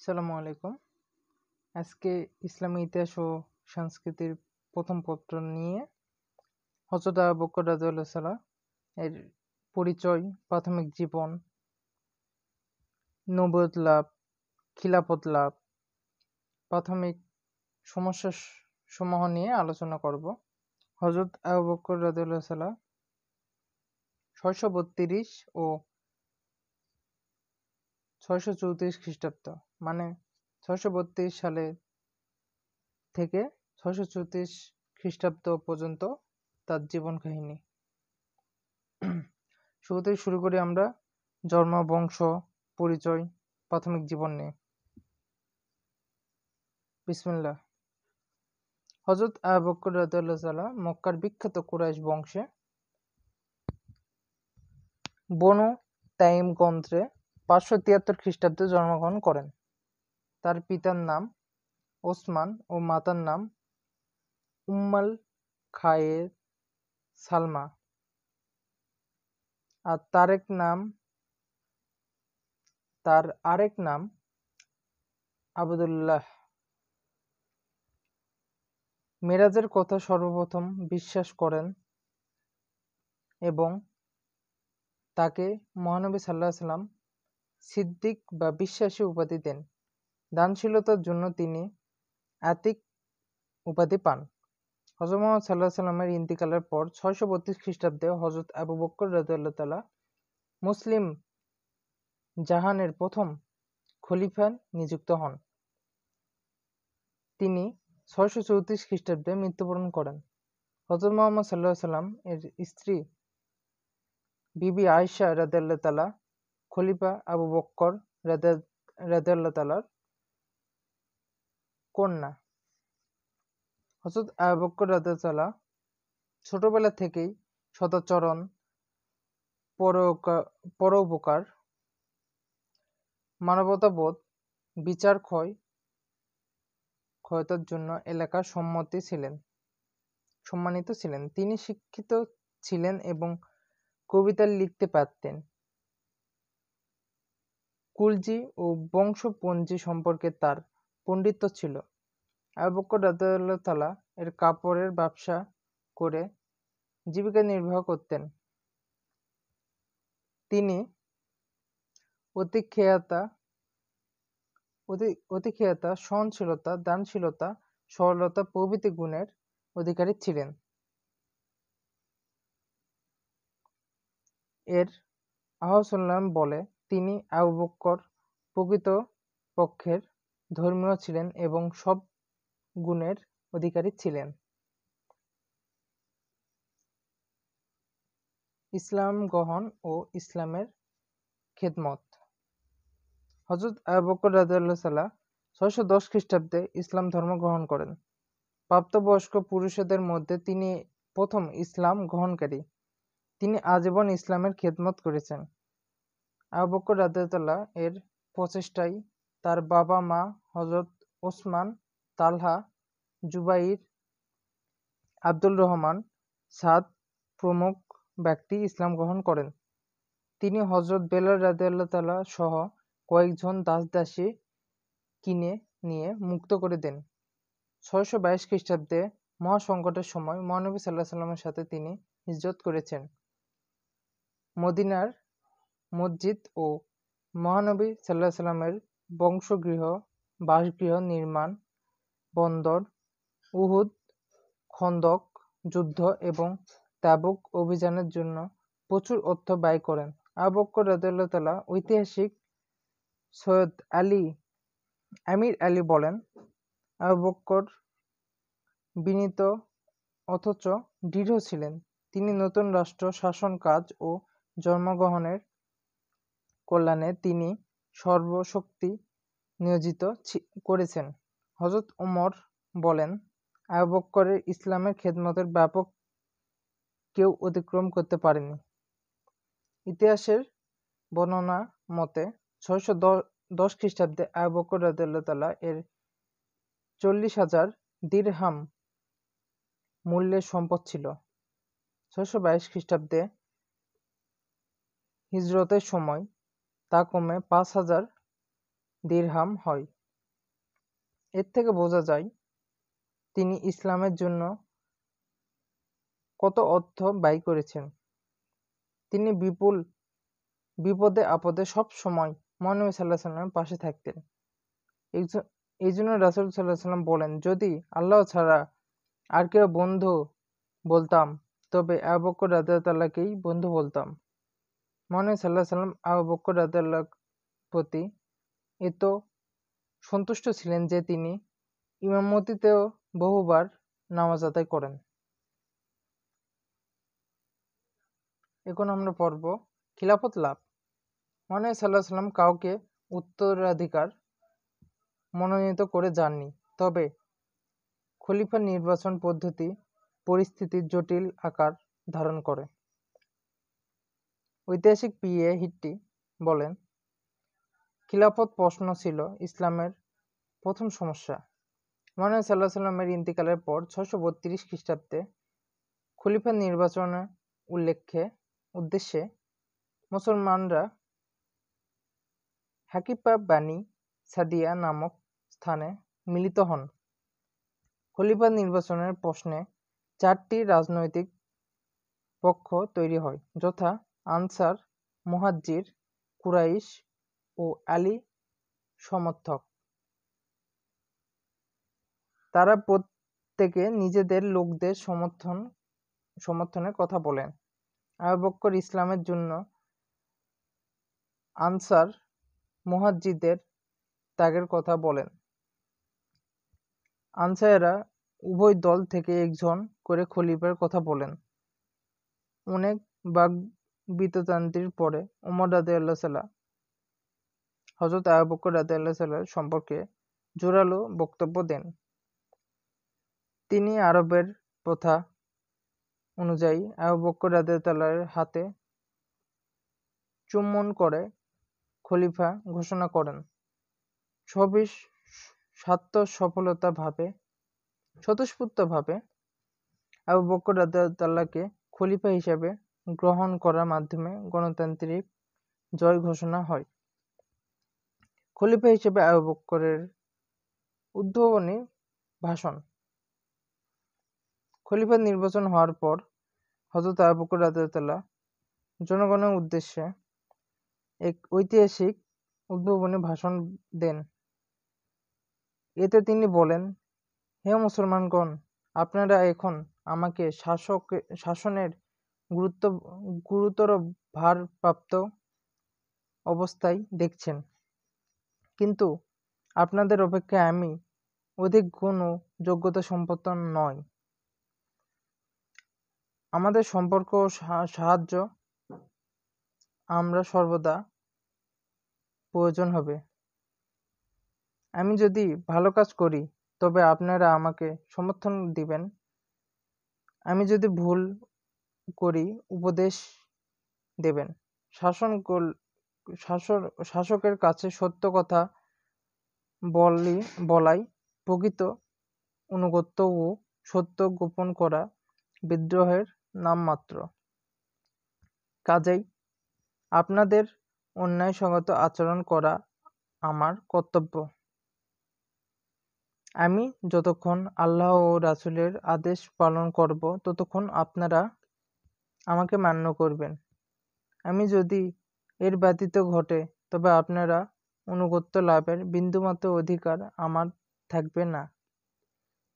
আসসালামু আলাইকুম। আজকে ইসলামী ইতিহাস ও সংস্কৃতির প্রথম পত্র নিয়ে হযরত আবু বকর রাদিয়াল্লাহু তাআলা এর পরিচয়, প্রাথমিক জীবন, নবুয়ত লাভ, খিলাফত লাভ, প্রাথমিক সমস্যা সমূহ নিয়ে আলোচনা করব। হযরত আবু বকর রাদিয়াল্লাহু তাআলা 632 ও 634 খ্রিস্টাব্দ মানে 632 সালে থেকে 634 খ্রিস্টাব্দ পর্যন্ত তার জীবন কাহিনী। শুরুতেই শুরু করি আমরা জন্ম, বংশ, পরিচয়, প্রাথমিক জীবন নিয়ে। বিসমিল্লাহ। হযরত আবু বকর রাদিয়াল্লাহু তাআলা মক্কার বিখ্যাত কুরাইশ বংশে বনু তাইম গোত্রে 573 খ্রিস্টাব্দে জন্মগ্রহণ করেন। তার পিতার নাম ওসমান ও মাতার নাম উম্মাল খায়ের সালমা, আর তার আরেক নাম আবদুল্লাহ। মেরাজের কথা সর্বপ্রথম বিশ্বাস করেন এবং তাকে মহানবী সাল্লাল্লাহু আলাইহি ওয়াসাল্লাম সিদ্দিক বা বিশ্বাসী উপাধি দেন। দানশীলতার জন্য তিনি আতিক উপাধি পান। হযরত মুহাম্মদ সাল্লাল্লাহু আলাইহি ওয়াসাল্লামের ইন্তিকালের পর 632 খ্রিস্টাব্দে হযরত আবু বকর রাদিয়াল্লাহু তাআলা মুসলিম জাহানের প্রথম খলিফা নিযুক্ত হন। তিনি 634 খ্রিস্টাব্দে মৃত্যুবরণ করেন। হযরত মুহাম্মদ সাল্লাল্লাহু আলাইহি ওয়াসাল্লাম এর স্ত্রী বিবি আয়েশা রাদিয়াল্লাহু তাআলা খলিফা আবু বকর রাদিয়াল্লাহু তাআলার কন্যা। হযরত আবু বকর রাদিয়াল্লাহু তাআলা ছোটবেলা থেকেই সদাচরণ, পরোপকার, মানবতাবোধ, বিচার ক্ষমতার জন্য এলাকার সম্মানিত ছিলেন। তিনি শিক্ষিত ছিলেন এবং কবিতা লিখতে পারতেন। কুলজি ও বংশপঞ্জি সম্পর্কে তার পণ্ডিত্য ছিল। আবু বকর রাদিয়াল্লাহু তাআলা এর কাপড়ের ব্যবসা করে জীবিকা নির্বাহ করতেন। তিনি অতিক্ষেয়তা, সহনশীলতা, দানশীলতা, সরলতা প্রভৃতি গুণের অধিকারী ছিলেন। এর আহসাল্লাম বলে, তিনি আবু বকর প্রকৃতপক্ষের ধর্মীয় ছিলেন এবং সব গুণের অধিকারী ছিলেন। ইসলাম গ্রহণ ও ইসলামের খেদমত। হযরত আবু বকর রাদিয়াল্লাহু তাআলা 610 খ্রিস্টাব্দে ইসলাম ধর্ম গ্রহণ করেন। প্রাপ্তবয়স্ক পুরুষদের মধ্যে তিনি প্রথম ইসলাম গ্রহণকারী। তিনি আজীবন ইসলামের খেদমত করেছেন। আবু বকর রাদিয়াল্লাহু তাআলা এর প্রচেষ্টায় তার বাবা-মা হযরত ওসমান, তালহা, জুবাইর, আব্দুর রহমান, সাদ প্রমুখ ব্যক্তি ইসলাম গ্রহণ করেন। তিনি হযরত বেলাল রাদিয়াল্লাহু তাআলা সহ কয়েকজন দাস-দাসী কিনে নিয়ে মুক্ত করে দেন। 622 খ্রিস্টাব্দে মহাসংকটের সময় মহানবী সাল্লাল্লাহু আলাইহি ওয়াসাল্লামের সাথে তিনি হিজরত করেছেন। মদিনার মসজিদ ও মহানবী সাল্লাল্লাহু আলাইহি ওয়াসাল্লামের বাসগৃহ নির্মাণ, বন্দর, উহুদ, খন্দক যুদ্ধ এবং তাবুক অভিযানের জন্য প্রচুর অর্থ ব্যয় করেন। আবু বকর রাদিয়াল্লাহু তাআলা ঐতিহাসিক সৈয়দ আমির আলী বলেন, আবু বকর বিনীত অথচ দৃঢ় ছিলেন। তিনি নতুন রাষ্ট্র শাসন কাজ ও জন্মগ্রহণের কল্যাণে তিনি সর্বশক্তি নিয়োজিত করেছেন। হযরত ওমর বলেন, আবু বকরের ইসলামের খেদমতের ব্যাপক কেউ অতিক্রম করতে পারেনি। ইতিহাসের বর্ণনা মতে 610 খ্রিস্টাব্দে আবু বকর রাদিয়াল্লাহু তাআলা এর 40,000 দিরহাম মূল্যের সম্পদ ছিল। 622 খ্রিস্টাব্দে হিজরতের সময় তা কমে 5,000 দিরহাম হয়। এর থেকে বোঝা যায় তিনি ইসলামের জন্য কত অর্থ ব্যয় করেছেন। তিনি বিপদে আপদে সব সময় মহানবী সাল্লাল্লাহু আলাইহি সাল্লামের পাশে থাকতেন। এই জন্য রাসূল সাল্লাল্লাহু আলাইহি সাল্লাম বলেন, যদি আল্লাহ ছাড়া আর কেউ বন্ধু বলতাম তবে আবু বকর রাদিয়াল্লাহুকেই বন্ধু বলতাম। মহানবী সাল্লাল্লাহু আলাইহি সাল্লাম আবু বকর রাদিয়াল্লাহুর প্রতি এত সন্তুষ্ট ছিলেন যে তিনি ইমামতিতেও বহুবার নামাজ আদায় করেন। এখন আমরা পড়ব খিলাফত লাভ। মহানবী সাল্লাল্লাহু আলাইহি সাল্লাম কাউকে উত্তরাধিকার মনোনীত করে যাননি, তবে খলিফা নির্বাচন পরিস্থিতি জটিল আকার ধারণ করে। ঐতিহাসিক পি.এ. হিট্টি বলেন, খিলাফত প্রশ্ন ছিল ইসলামের প্রথম সমস্যা। মহানবী সাল্লাল্লাহু আলাইহি সাল্লামের ইন্তিকালের পর 632 খ্রিস্টাব্দে খলিফা নির্বাচনের উদ্দেশ্যে মুসলমানরা হাকিফা বানি সাদিয়া নামক স্থানে মিলিত হন। খলিফা নির্বাচনের প্রশ্নে 4টি রাজনৈতিক পক্ষ তৈরি হয়, যথা আনসার, মুহাজির, কুরাইশ ও আলী সমর্থক। তারা প্রত্যেকে নিজেদের লোকদের সমর্থনে কথা বলেন। আবু বকর ইসলামের জন্য আনসার মুহাজিরদের ত্যাগের কথা বলেন। আনসারীরা উভয় দল থেকে একজন করে খলিফার কথা বলেন। অনেক বাকবিতণ্ডার পরে উমর রাদিয়াল্লাহু সাল্লাহ হযরত আবু বকর রাদিয়াল্লাহু সাল্লাহ সম্পর্কে জোরালো বক্তব্য দেন। তিনি আরবের প্রথা অনুযায়ী আবু বকর রাদিয়াল্লাহু হাতে চুম্বন করে খলিফা ঘোষণা করেন। সবই স্বতঃস্ফূর্তভাবে আবু বকর রাদিয়াল্লাহুকে খলিফা হিসেবে গ্রহণ করার মাধ্যমে গণতান্ত্রিক জয় ঘোষণা হয়। খলিফা হিসেবে আবু বকরের উদ্বোধনী ভাষণ। খলিফা নির্বাচন হওয়ার পর হযরত আবু বকর রাদিয়াল্লাহু জনগণের উদ্দেশ্যে এক ঐতিহাসিক উদ্বোধনী ভাষণ দেন। এতে তিনি বলেন, হে মুসলমানগণ, আপনারা এখন আমাকে শাসনের গুরুতর ভারপ্রাপ্ত অবস্থায় দেখছেন, কিন্তু আপনাদের অপেক্ষায় আমি অধিক গুণ ও যোগ্যতা সম্পন্ন নই। আমাদের সম্পর্ক ও সাহায্য আমরা সর্বদা প্রয়োজন হবে। আমি যদি ভালো কাজ করি তবে আপনারা আমাকে সমর্থন দিবেন, আমি যদি ভুল করি উপদেশ দেবেন। শাসকের কাছে সত্য কথা বলাই প্রকৃত আনুগত্য ও সত্য গোপন করা বিদ্রোহের নামমাত্র। কাজেই আপনাদের অন্যায়সঙ্গত আচরণ করা আমার কর্তব্য। আমি যতক্ষণ আল্লাহ ও রাসূলের আদেশ পালন করব ততক্ষণ আপনারা আমাকে মান্য করবেন। আমি যদি এর ব্যতীত ঘটে তবে আপনারা আনুগত্য লাভের বিন্দুমাত্র অধিকার আমার থাকবে না।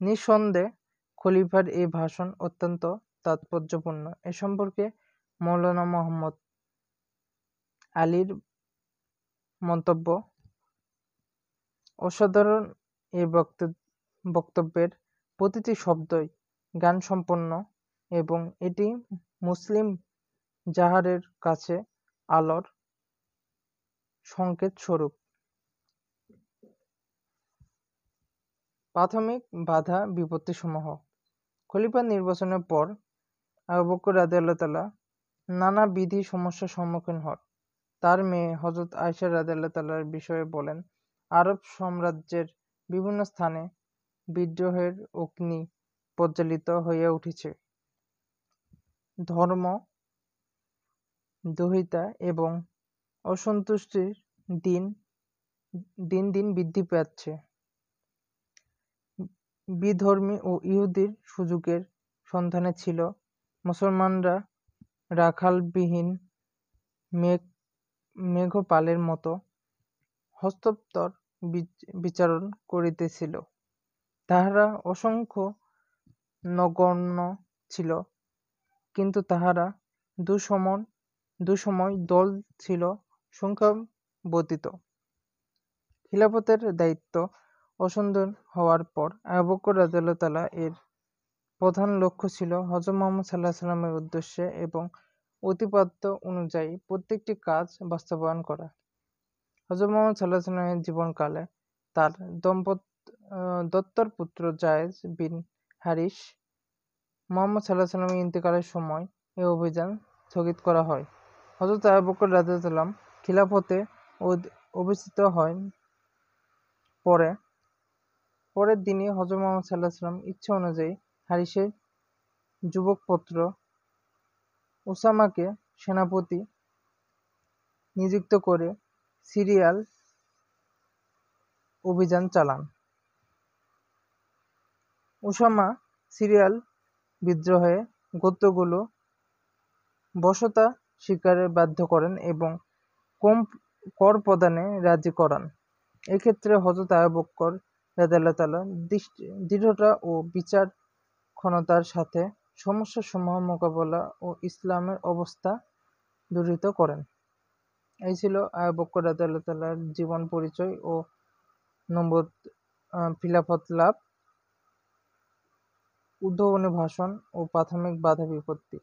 নিঃসন্দেহে খলিফার এই ভাষণ অত্যন্ত তাৎপর্যপূর্ণ। এ সম্পর্কে মওলানা মুহাম্মদ আলীর মন্তব্য, অসাধারণ এই বক্তব্যের প্রতিটি শব্দই জ্ঞানসম্পন্ন এবং এটি মুসলিম জাহারের কাছে আলোর সংকেত স্বরূপ। প্রাথমিক বাধা বিপত্তিসমূহ। খলিফা নির্বাচনের পর আবু বকর রাদিয়াল্লাহু তাআলা নানাবিধ সমস্যার সম্মুখীন হন। তার মেয়ে হযরত আয়েশা রাদিয়াল্লাহু তাআলার বিষয়ে বলেন, আরব সাম্রাজ্যের বিভিন্ন স্থানে বিদ্রোহের অগ্নি প্রজ্বলিত হইয়া উঠেছে। ধর্ম দ্রোহিতা এবং অসন্তুষ্টির দিন দিন দিন বৃদ্ধি পাচ্ছে। বিধর্মী ও ইহুদির সুযোগের সন্ধানে ছিল মুসলমানরা রাখালবিহীন মেঘপালের মতো হস্তোত্তর বিচরণ করিতেছিল। তাহারা অসংখ্য নগণ্য ছিল, কিন্তু তাহারা দুসময় দল ছিল সংখ্যাবর্ধিত। খিলাফতের দায়িত্ব অসুন্দর হওয়ার পর আবু বকর রাদিয়াল্লাহু তাআলা এর প্রধান লক্ষ্য ছিল হযরত মুহাম্মদ সাল্লাল্লাহু আলাইহি ওয়াসাল্লামের উদ্দেশ্যে এবং প্রতিপাদ্য অনুযায়ী প্রত্যেকটি কাজ বাস্তবায়ন করা। হযরত মুহাম্মদ সাল্লাল্লাহু আলাইহি ওয়াসাল্লামের জীবনকালে তার দত্তর পুত্র যায়েদ বিন হারিস মুহাম্মদ সাল্লাল্লাহু আলাইহি ওয়াসাল্লামের ইন্তেকালের সময় এই অভিযান স্থগিত করা হয়। হযরত আবু বকর রাদিয়াল্লাহু তাআলা খিলাফতে অধিষ্ঠিত হন। পরের দিনই হযরত মুহাম্মদ সাল্লাল্লাহু আলাইহি ওয়াসাল্লাম ইচ্ছা অনুযায়ী হারিসের যুবক পুত্র উসামাকে সেনাপতি নিযুক্ত করে সিরিয়াল অভিযান চালান। উসামা সিরিয়াল বিদ্রোহে গোত্রগুলো বশ্যতা স্বীকারে বাধ্য করেন এবং কর প্রদানে রাজি করান। এক্ষেত্রে হযরত আবু বকর রাদিয়াল্লাহু তাআলা দৃঢ়তা ও বিচক্ষণতার সাথে সমস্যাসমূহ মোকাবেলা ও ইসলামের অবস্থা দৃঢ় করেন। এই ছিল আবু বকর রাদিয়াল্লাহু তাআলার জীবন পরিচয় ও খিলাফত লাভ, উদ্বোধনী ভাষণ ও প্রাথমিক বাধা বিপত্তি।